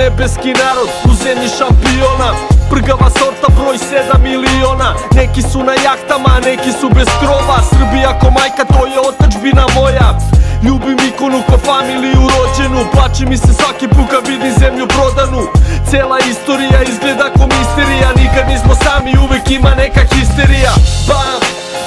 nebeski narod u zemlji šampiona. Prgava sorta broj 7 miliona. Neki su na jahtama, neki su bez krova. Srbija ko majka, to je otadžbina moja. Ljubim ikonu ko familiju rođenu. Plači mi se svaki put kad vidim zemlju prodanu. Cela istorija izgleda ko misterija. Nikad nismo sami, uvek ima neka histerija. Bam,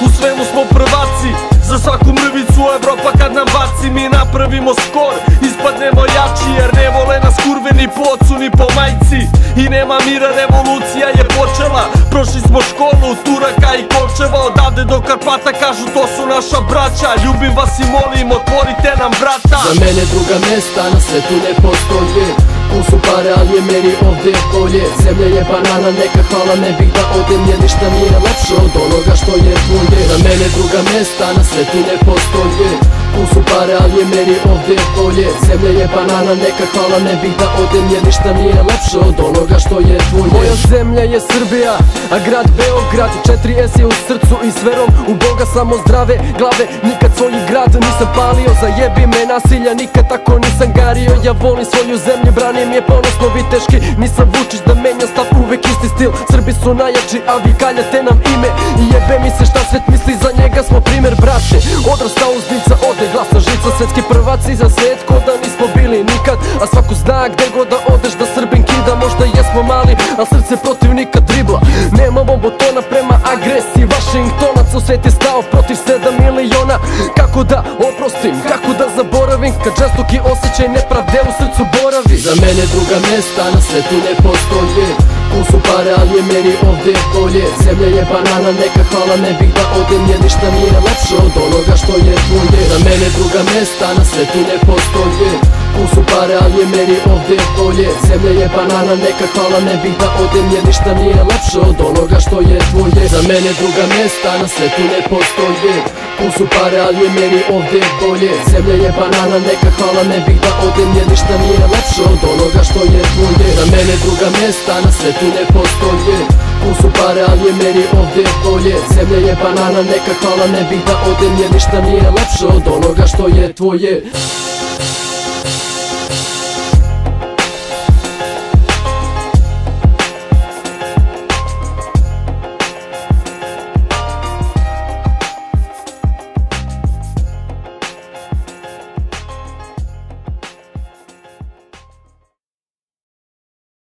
u svemu smo prvaci. Za svaku mrvicu Evropa kad nam baci. Mi napravimo skor, ispadnemo jači. Jer ne vole nas kurve ni po ocu ni po majci. I nema mira, revolucija je počela. Prošli smo školu, Turaka i Kolčeva. Odavde do Karpata kažu to su naša braća. Ljubim vas i molim, otvorite nam vrata. Za mene druga mesta na svetu ne postoje. Tu su pare, ali je meni ovde bolje. Zemlja je banana, neka hvala, ne bih da odem. Jer ništa nije lepše od onoga što je tvoje. Za mene druga mesta na svetu ne postoje. Tu su pare, ali je meni ovde bolje. Zemlja je banana, neka hvala, ne bih da odem. Jer ništa nije lepše od onoga što je tvoje. Moja zemlja je Srbija, a grad Beograd. 4S je u srcu i s verom u Boga. Samo zdrave glave, nikad svoj grad nisam palio. Zajebi me nasilja, nikad tako nisam gario. Ja volim svoju zemlju, branim je ponosno viteški. Nisam Vučić da menjam stav, uvek isti stil. Srbi su najjači, a vi kaljate nam ime. I jebe mi se šta svet misli, za njega smo primer, brate. Odrastao uz divca, ode glasna žica. Svetski prvaci za svet, ko da nismo bili nikad. A svako zna gde god da odeš da Srbin kida. Možda jesmo mali, a srce protivnika dribla. Nemamo botona prema agresiji Vašingtonac. U svet je stao protiv 7 miliona. Kako da oprostim, kako da zaboravim, kad žestoki osjećaj nepravde u srcu boravi. Za mene druga mesta na svetu ne postoje. Tu su pare, ali je meni ovde bolje. Zemlja je banana, neka hvala, ne bih da odem. Jer ništa nije lepše od onoga što je tvoje. Za mene druga mesta na svetu ne postoje. Tu su pare, ali je meni ovde bolje. Zemlja je banana, neka hvala, ne bih da odem. Jer ništa nije lepše od onoga što je tvoje. Za mene druga mesta na svetu ne postoje. Tu su pare, ali je meni ovde bolje. Zemlja je banana, neka hvala, ne bih da odem. Jer ništa nije lepše od onoga što je tvoje. Za mene druga mesta na svetu ne postoje. Tu su pare, ali je meni ovde bolje. Zemlja je banana, neka hvala, ne bih da odem. Jer ništa nije lepše od onoga što je tvoje.